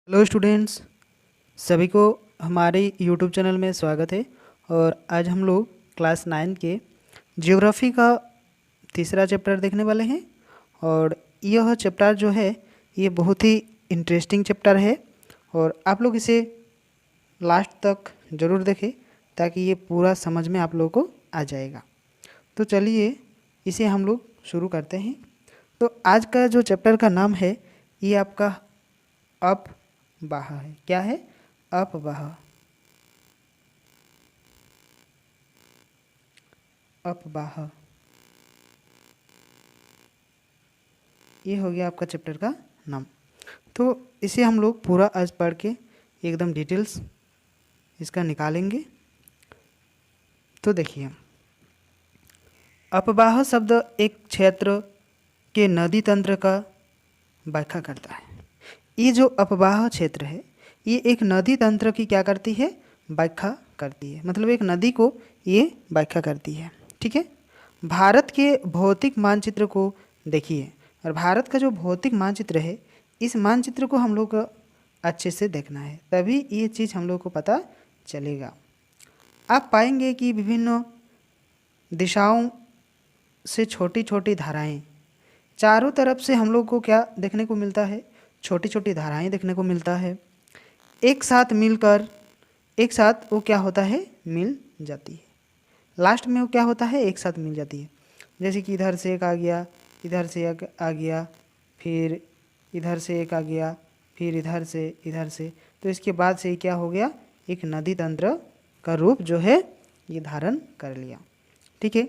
Hello students, सभी को हमारे यूट्यूब चैनल में स्वागत है। और आज हम लोग क्लास 9 के ज्योग्राफी का तीसरा चैप्टर देखने वाले हैं। और यह चैप्टर जो है ये बहुत ही इंटरेस्टिंग चैप्टर है और आप लोग इसे लास्ट तक ज़रूर देखें ताकि ये पूरा समझ में आप लोगों को आ जाएगा। तो चलिए इसे हम लोग शुरू करते हैं। तो आज का जो चैप्टर का नाम है ये आपका अपवाह है। क्या है? अपवाह। अपवाह ये हो गया आपका चैप्टर का नाम। तो इसे हम लोग पूरा आज पढ़ के एकदम डिटेल्स इसका निकालेंगे। तो देखिए, अपवाह शब्द एक क्षेत्र के नदी तंत्र का व्याख्या करता है। ये जो अपवाह क्षेत्र है ये एक नदी तंत्र की क्या करती है? व्याख्या करती है। मतलब एक नदी को ये व्याख्या करती है। ठीक है। भारत के भौतिक मानचित्र को देखिए, और भारत का जो भौतिक मानचित्र है इस मानचित्र को हम लोग को अच्छे से देखना है, तभी ये चीज़ हम लोग को पता चलेगा। आप पाएंगे कि विभिन्न दिशाओं से छोटी छोटी धाराएं, चारों तरफ से हम लोग को क्या देखने को मिलता है? छोटी छोटी धाराएं देखने को मिलता है। एक साथ मिलकर एक साथ वो क्या होता है? मिल जाती है। लास्ट में वो क्या होता है? एक साथ मिल जाती है। जैसे कि इधर से एक आ गया, इधर से एक आ गया, फिर इधर से एक आ गया, फिर इधर से, तो इसके बाद से क्या हो गया? एक नदी तंत्र का रूप जो है ये धारण कर लिया। ठीक है।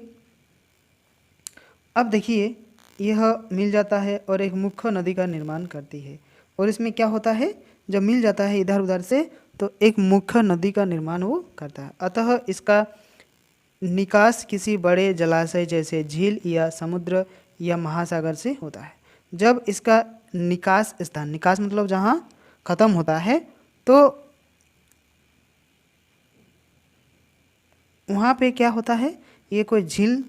अब देखिए, यह मिल जाता है और एक मुख्य नदी का निर्माण करती है। और इसमें क्या होता है? जब मिल जाता है इधर उधर से तो एक मुख्य नदी का निर्माण वो करता है। अतः इसका निकास किसी बड़े जलाशय जैसे झील या समुद्र या महासागर से होता है। जब इसका निकास स्थान, निकास मतलब जहाँ खत्म होता है, तो वहाँ पे क्या होता है? ये कोई झील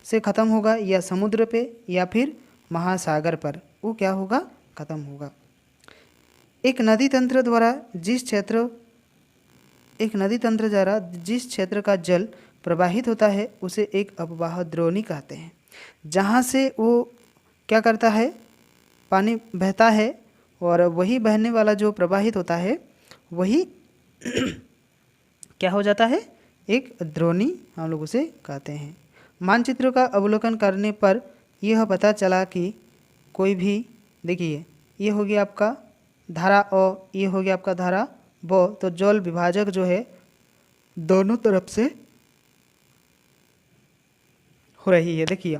से ख़त्म होगा या समुद्र पे या फिर महासागर पर, वो क्या होगा? ख़त्म होगा। एक नदी तंत्र द्वारा जिस क्षेत्र का जल प्रवाहित होता है उसे एक अपवाह द्रोणी कहते हैं। जहाँ से वो क्या करता है? पानी बहता है और वही बहने वाला जो प्रवाहित होता है वही क्या हो जाता है? एक द्रोणी हम लोग उसे कहते हैं। मानचित्र का अवलोकन करने पर यह पता चला कि कोई भी, देखिए ये हो गया आपका धारा अ, ये हो गया आपका धारा ब, तो जल विभाजक जो है दोनों तरफ से हो रही है। देखिए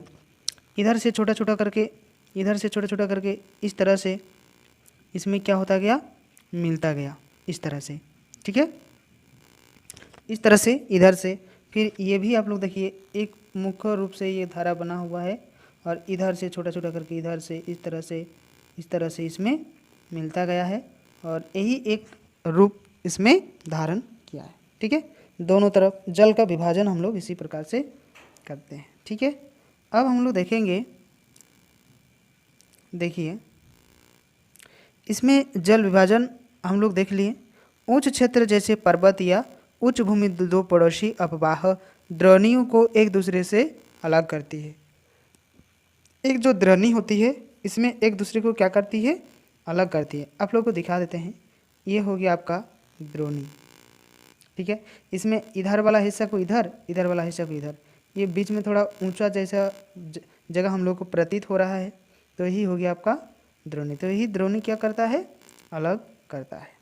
इधर से छोटा छोटा करके, इधर से छोटा छोटा करके, इस तरह से इसमें क्या होता गया? मिलता गया इस तरह से। ठीक है। इस तरह से इधर से, फिर ये भी आप लोग देखिए एक मुख्य रूप से ये धारा बना हुआ है और इधर से छोटा छोटा करके इधर से इस तरह से इसमें मिलता गया है और यही एक रूप इसमें धारण किया है। ठीक है। दोनों तरफ जल का विभाजन हम लोग इसी प्रकार से करते हैं। ठीक है। अब हम लोग देखेंगे, देखिए इसमें जल विभाजन हम लोग देख लिए। उच्च क्षेत्र जैसे पर्वत या उच्च भूमि दो पड़ोसी अपवाह द्रोणियों को एक दूसरे से अलग करती है। एक जो द्रोणी होती है इसमें एक दूसरे को क्या करती है? अलग करती है। आप लोग को दिखा देते हैं। ये हो गया आपका द्रोणी। ठीक है। इसमें इधर वाला हिस्सा को इधर, इधर वाला हिस्सा को इधर, ये बीच में थोड़ा ऊंचा जैसा जगह हम लोग को प्रतीत हो रहा है, तो यही हो गया आपका द्रोणी। तो यही द्रोणी क्या करता है? अलग करता है।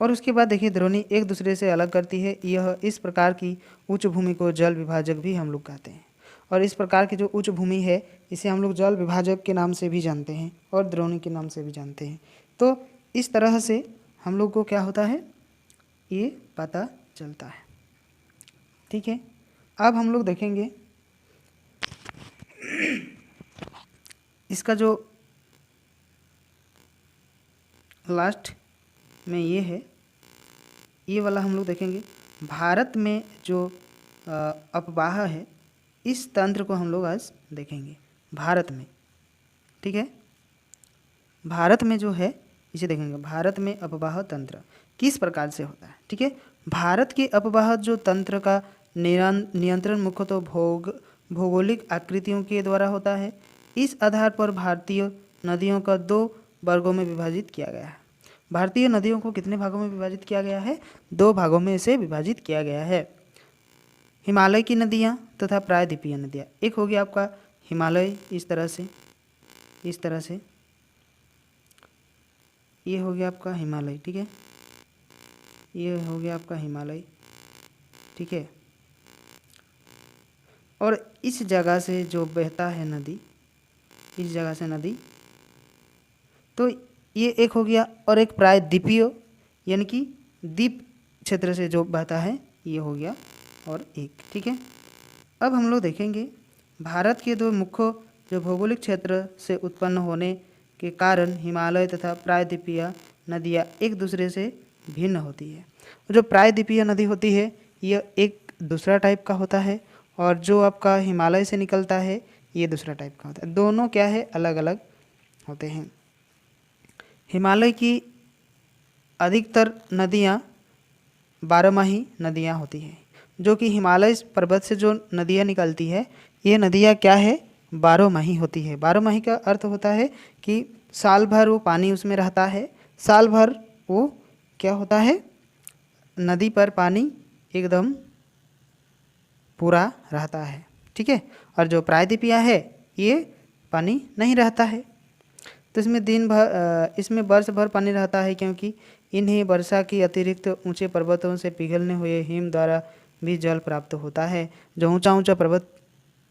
और उसके बाद देखिए द्रोणी एक दूसरे से अलग करती है। यह इस प्रकार की उच्च भूमि को जल विभाजक भी हम लोग कहते हैं। और इस प्रकार की जो उच्च भूमि है इसे हम लोग जल विभाजक के नाम से भी जानते हैं और द्रोणी के नाम से भी जानते हैं। तो इस तरह से हम लोग को क्या होता है? ये पता चलता है। ठीक है। अब हम लोग देखेंगे इसका जो लास्ट में ये है, ये वाला हम लोग देखेंगे। भारत में जो अपवाह है इस तंत्र को हम लोग आज देखेंगे। भारत में, ठीक है। भारत में जो है इसे देखेंगे, भारत में अपवाह तंत्र किस प्रकार से होता है, ठीक है। भारत के अपवाह जो तंत्र का नियंत्रण मुख्यतः भौगोलिक आकृतियों के द्वारा होता है। इस आधार पर भारतीय नदियों का 2 वर्गों में विभाजित किया गया है। भारतीय नदियों को कितने भागों में विभाजित किया गया है? 2 भागों में इसे विभाजित किया गया है। हिमालय की नदियाँ तथा प्रायद्वीपीय नदियाँ। एक हो गया आपका हिमालय, इस तरह से ये हो गया आपका हिमालय, ठीक है। ये हो गया आपका हिमालय, ठीक है। और इस जगह से जो बहता है नदी, इस जगह से नदी, तो ये एक हो गया। और एक प्रायद्वीपीय यानी कि द्वीप क्षेत्र से जो बहता है, ये हो गया और एक, ठीक है। अब हम लोग देखेंगे भारत के 2 मुख्य जो भौगोलिक क्षेत्र से उत्पन्न होने के कारण हिमालय तथा प्रायद्वीपीय नदियाँ एक दूसरे से भिन्न होती है। जो प्रायद्वीपीय नदी होती है यह एक दूसरा टाइप का होता है, और जो आपका हिमालय से निकलता है ये दूसरा टाइप का होता है। दोनों क्या है, अलग अलग होते हैं। हिमालय की अधिकतर नदियाँ 12माही नदियाँ होती हैं। जो कि हिमालय पर्वत से जो नदियाँ निकलती है, ये नदियाँ क्या है, 12माही होती है। 12माही का अर्थ होता है कि साल भर वो पानी उसमें रहता है, साल भर वो क्या होता है, नदी पर पानी एकदम पूरा रहता है, ठीक है। और जो प्रायद्वीपीय है ये पानी नहीं रहता है, तो इसमें वर्ष भर पानी रहता है, क्योंकि इन्हें वर्षा की अतिरिक्त ऊंचे पर्वतों से पिघलने हुए हिम द्वारा भी जल प्राप्त होता है। जो ऊंचा ऊंचा पर्वत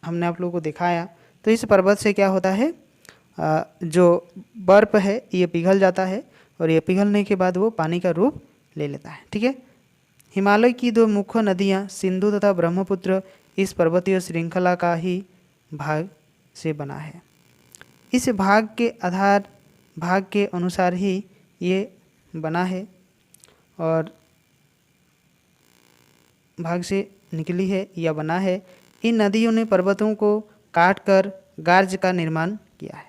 हमने आप लोगों को दिखाया, तो इस पर्वत से क्या होता है, जो बर्फ है ये पिघल जाता है, और ये पिघलने के बाद वो पानी का रूप ले लेता है, ठीक है। हिमालय की 2 मुख्य नदियाँ सिंधु तथा ब्रह्मपुत्र इस पर्वतीय श्रृंखला का ही भाग से बना है। इस भाग के अनुसार ही ये बना है, और भाग से निकली है या बना है। इन नदियों ने पर्वतों को काटकर गार्ज का निर्माण किया है।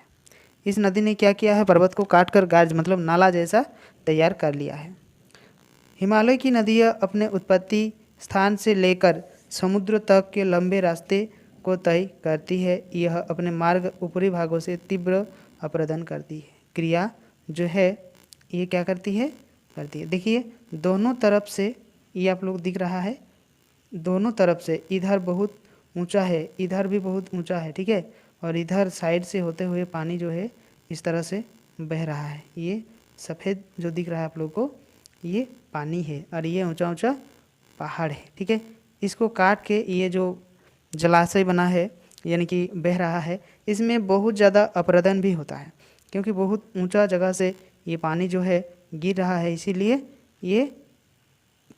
इस नदी ने क्या किया है, पर्वत को काटकर गार्ज मतलब नाला जैसा तैयार कर लिया है। हिमालय की नदियाँ अपने उत्पत्ति स्थान से लेकर समुद्र तक के लंबे रास्ते को तय करती है। यह अपने मार्ग ऊपरी भागों से तीव्र अपरदन करती है। क्रिया जो है ये क्या करती है, देखिए दोनों तरफ से, ये आप लोग दिख रहा है, दोनों तरफ से, इधर बहुत ऊंचा है, इधर भी बहुत ऊंचा है, ठीक है। और इधर साइड से होते हुए पानी जो है इस तरह से बह रहा है। ये सफ़ेद जो दिख रहा है आप लोग को, ये पानी है, और ये ऊंचा ऊंचा पहाड़ है, ठीक है। इसको काट के ये जो जलाशय बना है यानी कि बह रहा है, इसमें बहुत ज़्यादा अपरदन भी होता है, क्योंकि बहुत ऊंचा जगह से ये पानी जो है गिर रहा है, इसीलिए ये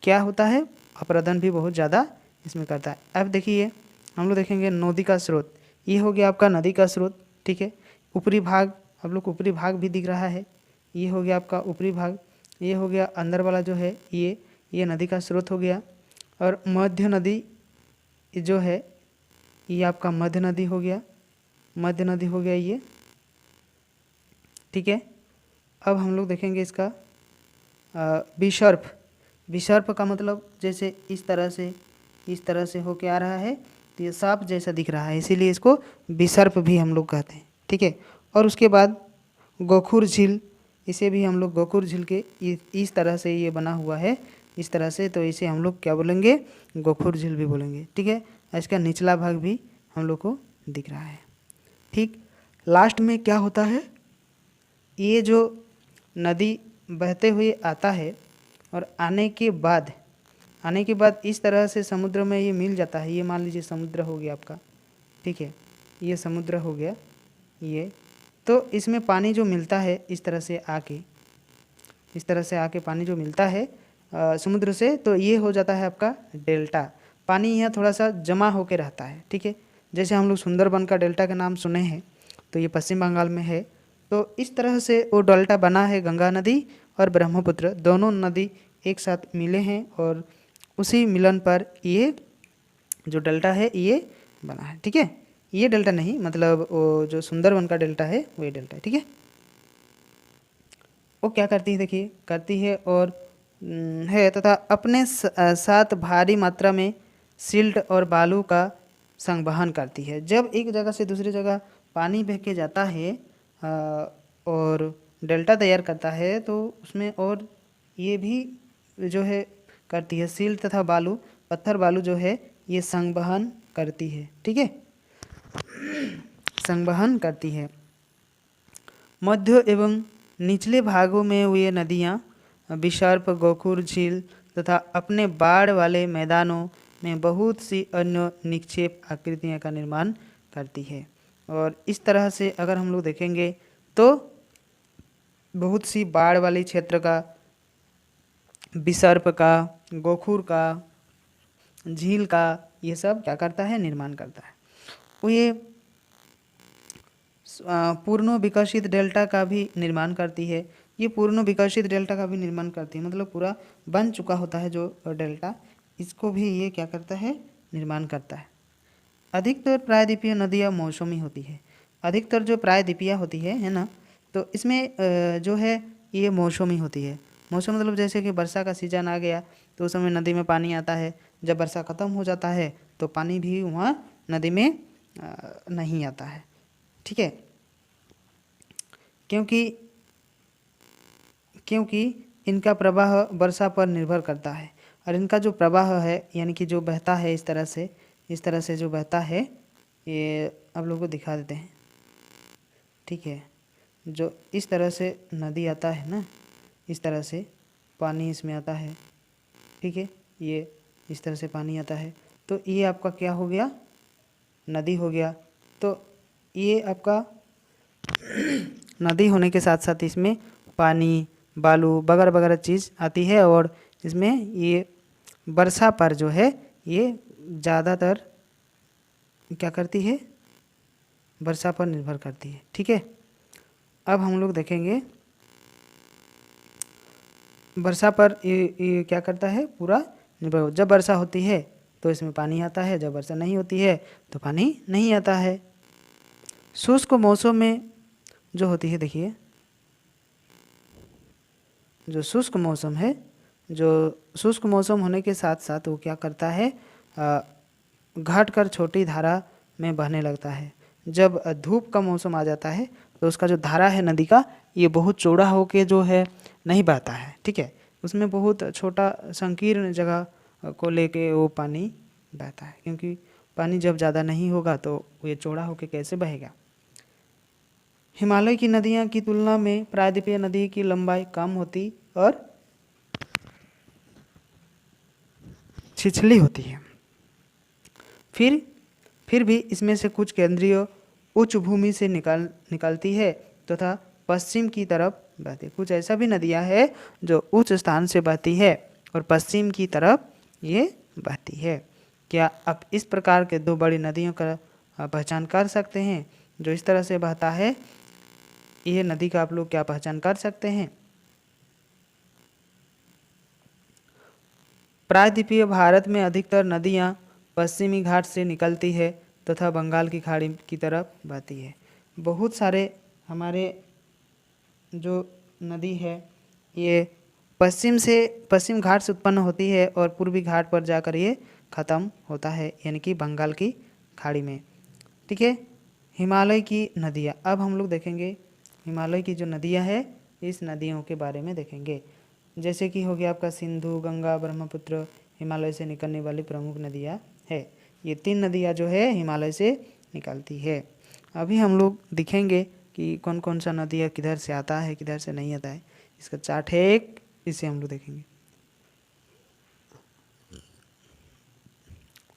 क्या होता है, अपरदन भी बहुत ज़्यादा इसमें करता है। अब देखिए हम लोग देखेंगे नदी का स्रोत, ये हो गया आपका नदी का स्रोत, ठीक है। ऊपरी भाग, आप लोग को ऊपरी भाग भी दिख रहा है, ये हो गया आपका ऊपरी भाग। ये हो गया अंदर वाला जो है ये नदी का स्रोत हो गया। और मध्य नदी जो है ये आपका मध्य नदी हो गया, ये, ठीक है। अब हम लोग देखेंगे इसका विसर्प का मतलब जैसे इस तरह से होके आ रहा है, तो ये सांप जैसा दिख रहा है, इसीलिए इसको विसर्प भी हम लोग कहते हैं, ठीक है। और उसके बाद गोखुर झील, इसे भी हम लोग गोखुर झील के इस तरह से ये बना हुआ है, इस तरह से, तो इसे हम लोग क्या बोलेंगे, गोखुर झील भी बोलेंगे, ठीक है। इसका निचला भाग भी हम लोग को दिख रहा है, ठीक। लास्ट में क्या होता है, ये जो नदी बहते हुए आता है और आने के बाद इस तरह से समुद्र में ये मिल जाता है। ये मान लीजिए समुद्र हो गया आपका, ठीक है, ये समुद्र हो गया ये, तो इसमें पानी जो मिलता है इस तरह से आके पानी जो मिलता है समुद्र से, तो ये हो जाता है आपका डेल्टा। पानी यहाँ थोड़ा सा जमा होके रहता है, ठीक है। जैसे हम लोग सुंदरबन का डेल्टा का नाम सुने हैं, तो ये पश्चिम बंगाल में है। तो इस तरह से वो डेल्टा बना है, गंगा नदी और ब्रह्मपुत्र दोनों नदी एक साथ मिले हैं, और उसी मिलन पर ये जो डेल्टा है ये बना है, ठीक है। ये डेल्टा नहीं, मतलब वो जो सुंदरबन का डेल्टा है वही डेल्टा है, ठीक है। वो क्या करती है देखिए, करती है और है तथा अपने साथ भारी मात्रा में सिल्ट और बालू का संवहन करती है। जब एक जगह से दूसरी जगह पानी बह के जाता है और डेल्टा तैयार करता है तो उसमें और ये भी जो है करती है, सिल्ट तथा बालू, पत्थर बालू जो है ये संवहन करती है, ठीक है, संवहन करती है। मध्य एवं निचले भागों में हुए नदियाँ विसर्प, गोखुर झील तथा अपने बाढ़ वाले मैदानों में बहुत सी अन्य निक्षेप आकृतियों का निर्माण करती है। और इस तरह से अगर हम लोग देखेंगे तो बहुत सी बाढ़ वाली क्षेत्र का, विसर्प का, गोखुर का, झील का, ये सब क्या करता है, निर्माण करता है। वो ये पूर्ण विकसित डेल्टा का भी निर्माण करती है। ये पूर्ण विकसित डेल्टा का भी निर्माण करती है, मतलब पूरा बन चुका होता है जो डेल्टा, इसको भी ये क्या करता है, निर्माण करता है। अधिकतर प्रायद्वीपीय नदियाँ मौसमी होती है। अधिकतर जो प्रायद्वीपीय होती है ना, तो इसमें जो है ये मौसमी होती है। मौसम मतलब जैसे कि वर्षा का सीजन आ गया तो उस समय नदी में पानी आता है, जब वर्षा ख़त्म हो जाता है तो पानी भी वहाँ नदी में नहीं आता है, ठीक है, क्योंकि क्योंकि इनका प्रवाह वर्षा पर निर्भर करता है। और इनका जो प्रवाह है यानी कि जो बहता है इस तरह से जो बहता है, ये आप लोगों को दिखा देते हैं, ठीक है। जो इस तरह से नदी आता है ना, इस तरह से पानी इसमें आता है, ठीक है, ये इस तरह से पानी आता है, तो ये आपका क्या हो गया, नदी हो गया। तो ये आपका नदी होने के साथ साथ इसमें पानी, बालू वगैरह वगैरह चीज़ आती है और इसमें ये वर्षा पर जो है ये ज़्यादातर क्या करती है, वर्षा पर निर्भर करती है, ठीक है। अब हम लोग देखेंगे वर्षा पर ये क्या करता है, पूरा निर्भर। जब वर्षा होती है तो इसमें पानी आता है, जब वर्षा नहीं होती है तो पानी नहीं आता है। शुष्क मौसम में जो होती है, देखिए जो शुष्क मौसम है, जो शुष्क मौसम होने के साथ साथ वो क्या करता है, घट कर छोटी धारा में बहने लगता है। जब धूप का मौसम आ जाता है तो उसका जो धारा है नदी का, ये बहुत चौड़ा होके जो है नहीं बहता है, ठीक है, उसमें बहुत छोटा संकीर्ण जगह को लेके वो पानी बहता है, क्योंकि पानी जब ज़्यादा नहीं होगा तो ये चौड़ा होके कैसे बहेगा। हिमालय की नदियाँ की तुलना में प्रायद्वीपीय नदी की लंबाई कम होती और छिछली होती है। फिर भी इसमें से कुछ केंद्रीय उच्च भूमि से निकलती है तथा पश्चिम की तरफ बहती है। कुछ ऐसा भी नदियाँ है जो उच्च स्थान से बहती है और पश्चिम की तरफ ये बहती है। क्या आप इस प्रकार के दो बड़ी नदियों का पहचान कर सकते हैं जो इस तरह से बहता है, ये नदी का आप लोग क्या पहचान कर सकते हैं। प्रायद्वीपीय भारत में अधिकतर नदियाँ पश्चिमी घाट से निकलती है तथा बंगाल की खाड़ी की तरफ बहती है। बहुत सारे हमारे जो नदी है ये पश्चिम घाट से उत्पन्न होती है और पूर्वी घाट पर जाकर ये ख़त्म होता है, यानी कि बंगाल की खाड़ी में, ठीक है। हिमालय की नदियाँ, अब हम लोग देखेंगे हिमालय की जो नदियाँ है इस नदियों के बारे में देखेंगे। जैसे कि हो गया आपका सिंधु, गंगा, ब्रह्मपुत्र, हिमालय से निकलने वाली प्रमुख नदियाँ है। ये 3 नदियाँ जो है हिमालय से निकलती है। अभी हम लोग दिखेंगे कि कौन कौन सा नदियाँ किधर से आता है किधर से नहीं आता है, इसका चार्ट है एक, इसे हम लोग देखेंगे।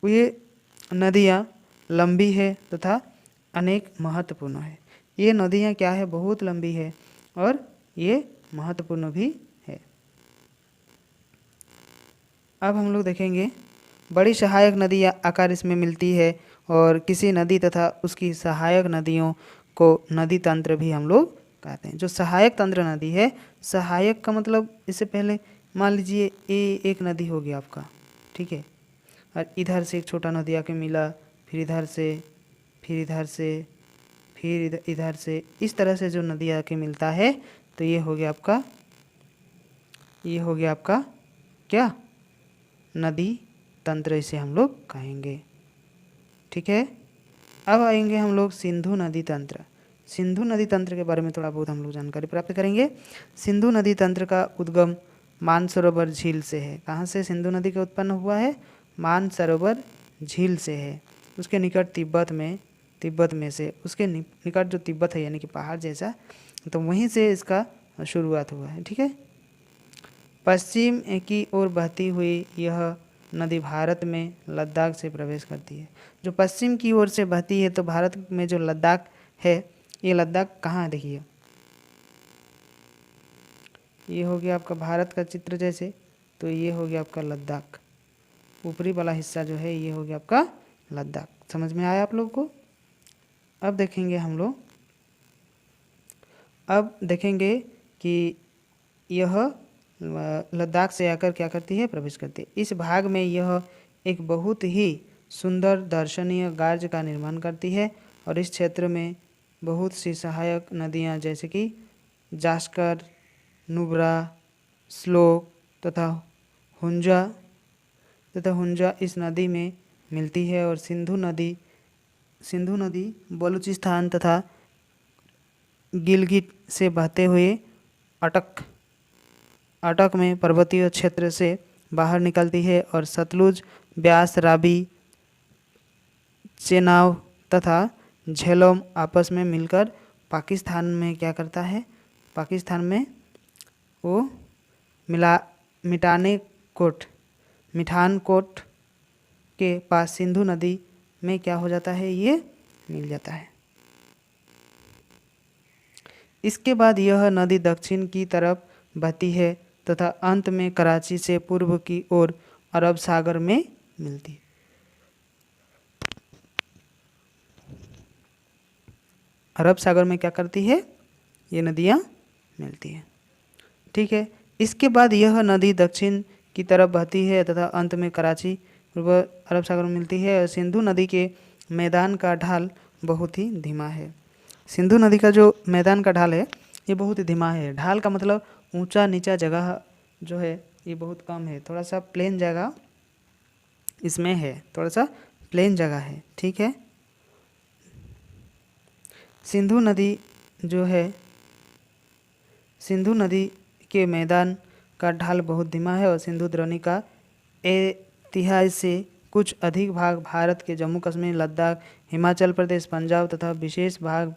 ये नदियाँ लंबी है तथा अनेक महत्वपूर्ण है। ये नदियाँ क्या है, बहुत लंबी है और ये महत्वपूर्ण भी है। अब हम लोग देखेंगे बड़ी सहायक नदियाँ आकार इसमें मिलती है और किसी नदी तथा उसकी सहायक नदियों को नदी तंत्र भी हम लोग कहते हैं। जो सहायक तंत्र नदी है, सहायक का मतलब इससे पहले मान लीजिए ये एक नदी हो गया आपका, ठीक है, और इधर से एक छोटा नदी आके मिला, फिर इधर से, फिर इधर से, फिर इधर से, इस तरह से जो नदी आके मिलता है तो ये हो गया आपका, ये हो गया आपका क्या, नदी तंत्र इसे हम लोग कहेंगे। ठीक है, अब आएंगे हम लोग सिंधु नदी तंत्र। सिंधु नदी तंत्र के बारे में थोड़ा बहुत हम लोग जानकारी प्राप्त करेंगे। सिंधु नदी तंत्र का उद्गम मानसरोवर झील से है। कहाँ से सिंधु नदी का उत्पन्न हुआ है? मानसरोवर झील से है। उसके निकट तिब्बत में से, उसके निकट जो तिब्बत है यानी कि पहाड़ जैसा, तो वहीं से इसका शुरुआत हुआ है। ठीक है, पश्चिम की ओर बहती हुई यह नदी भारत में लद्दाख से प्रवेश करती है। जो पश्चिम की ओर से बहती है तो भारत में जो लद्दाख है, ये लद्दाख कहाँ है देखिए, ये हो गया आपका भारत का चित्र जैसे, तो ये हो गया आपका लद्दाख। ऊपरी वाला हिस्सा जो है ये हो गया आपका लद्दाख। समझ में आया आप लोग को? अब देखेंगे हम लोग, अब देखेंगे कि यह लद्दाख से आकर क्या करती है, प्रवेश करती है। इस भाग में यह एक बहुत ही सुंदर दर्शनीय गार्ज का निर्माण करती है और इस क्षेत्र में बहुत सी सहायक नदियाँ जैसे कि जास्कर, नुब्रा, श्लोक तथा हुंजा इस नदी में मिलती है। और सिंधु नदी बलूचिस्तान तथा गिलगिट से बहते हुए अटक में पर्वतीय क्षेत्र से बाहर निकलती है और सतलुज, ब्यास, रावी, चेनाब तथा झेलम आपस में मिलकर पाकिस्तान में क्या करता है, पाकिस्तान में वो मिठानकोट के पास सिंधु नदी में क्या हो जाता है, ये मिल जाता है। इसके बाद यह नदी दक्षिण की तरफ बहती है तथा अंत में कराची से पूर्व की ओर अरब सागर में मिलती है। अरब सागर में क्या करती है, ये नदियाँ मिलती हैं। ठीक है, इसके बाद यह नदी दक्षिण की तरफ बहती है तथा अंत में कराची पूर्व अरब सागर में मिलती है। और सिंधु नदी के मैदान का ढाल बहुत ही धीमा है। सिंधु नदी का जो मैदान का ढाल है ये बहुत ही धीमा है। ढाल का मतलब ऊंचा नीचा जगह जो है ये बहुत कम है, थोड़ा सा प्लेन जगह इसमें है, थोड़ा सा प्लेन जगह है। ठीक है, सिंधु नदी जो है, सिंधु नदी के मैदान का ढाल बहुत धीमा है और सिंधु द्रोणी का इतिहास से कुछ अधिक भाग भारत के जम्मू कश्मीर, लद्दाख, हिमाचल प्रदेश, पंजाब तथा विशेष भाग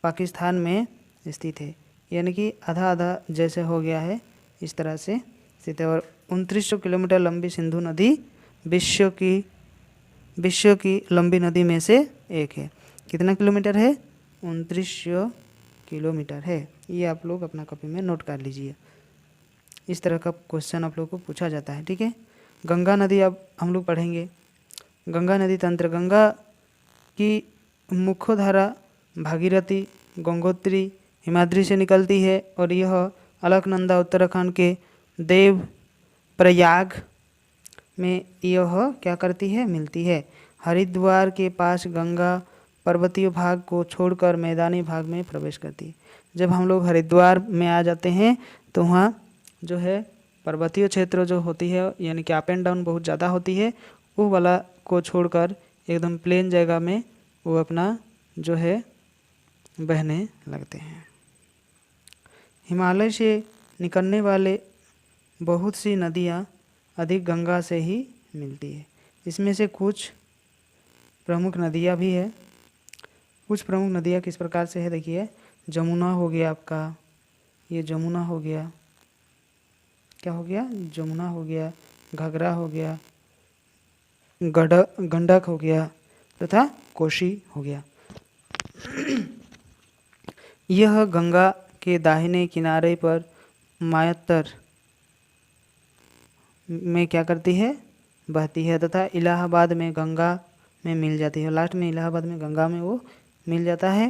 पाकिस्तान में स्थित है। यानी कि आधा आधा जैसे हो गया है, इस तरह से स्थित है। और 2900 किलोमीटर लंबी सिंधु नदी विश्व की लंबी नदी में से एक है। कितना किलोमीटर है? 2900 किलोमीटर है। ये आप लोग अपना कॉपी में नोट कर लीजिए, इस तरह का क्वेश्चन आप लोग को पूछा जाता है। ठीक है, गंगा नदी अब हम लोग पढ़ेंगे। गंगा नदी तंत्र, गंगा की मुख्य धारा भागीरथी, गंगोत्री, हिमाद्री से निकलती है और यह अलकनंदा उत्तराखंड के देव प्रयाग में यह क्या करती है, मिलती है। हरिद्वार के पास गंगा पर्वतीय भाग को छोड़कर मैदानी भाग में प्रवेश करती है। जब हम लोग हरिद्वार में आ जाते हैं तो वहाँ जो है पर्वतीय क्षेत्र जो होती है यानी कि अप एंड डाउन बहुत ज़्यादा होती है, वो वाला को छोड़कर एकदम प्लेन जगह में वो अपना जो है बहने लगते हैं। हिमालय से निकलने वाले बहुत सी नदियाँ अधिक गंगा से ही मिलती है। इसमें से कुछ प्रमुख नदियाँ भी है। कुछ प्रमुख नदियाँ किस प्रकार से है देखिए, जमुना हो गया आपका, ये जमुना हो गया, क्या हो गया, जमुना हो गया, घाघरा हो गया, गंडक हो गया तथा कोशी हो गया। यह गंगा के दाहिने किनारे पर मायत्तर में क्या करती है, बहती है तथा इलाहाबाद में गंगा में मिल जाती है। लास्ट में इलाहाबाद में गंगा में वो मिल जाता है।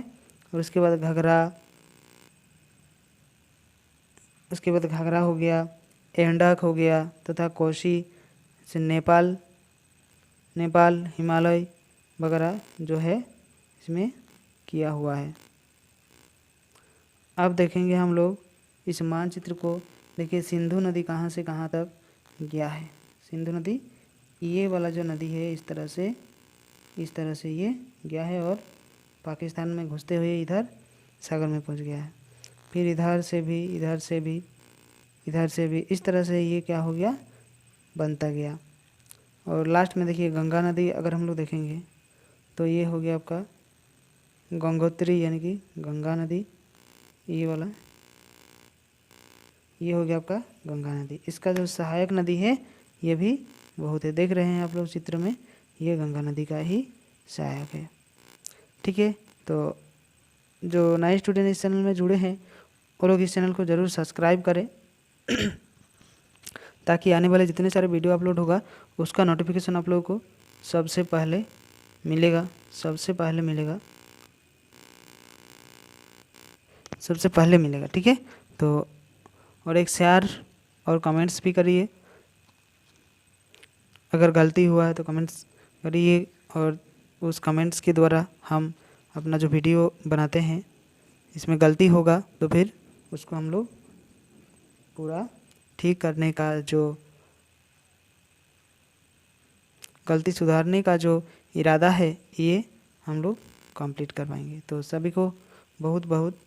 और उसके बाद घाघरा हो गया, एंडक हो गया तथा कोशी से नेपाल हिमालय वगैरह जो है इसमें किया हुआ है। अब देखेंगे हम लोग इस मानचित्र को। देखिए सिंधु नदी कहाँ से कहाँ तक गया है। सिंधु नदी ये वाला जो नदी है इस तरह से ये गया है और पाकिस्तान में घुसते हुए इधर सागर में पहुंच गया है। फिर इधर से भी इस तरह से ये क्या हो गया, बनता गया। और लास्ट में देखिए गंगा नदी अगर हम लोग देखेंगे तो ये हो गया आपका गंगोत्री, यानी कि गंगा नदी, ये वाला ये हो गया आपका गंगा नदी। इसका जो सहायक नदी है ये भी बहुत है, देख रहे हैं आप लोग चित्र में, ये गंगा नदी का ही सहायक है। ठीक है, तो जो नए स्टूडेंट इस चैनल में जुड़े हैं वो लोग इस चैनल को ज़रूर सब्सक्राइब करें ताकि आने वाले जितने सारे वीडियो अपलोड होगा उसका नोटिफिकेशन आप लोगों को सबसे पहले मिलेगा, ठीक है। तो और एक शेयर और कमेंट्स भी करिए, अगर गलती हुआ है तो कमेंट्स करिए, और उस कमेंट्स के द्वारा हम अपना जो वीडियो बनाते हैं इसमें गलती होगा तो फिर उसको हम लोग पूरा ठीक करने का, जो गलती सुधारने का जो इरादा है ये हम लोग कंप्लीट कर पाएंगे। तो सभी को बहुत बहुत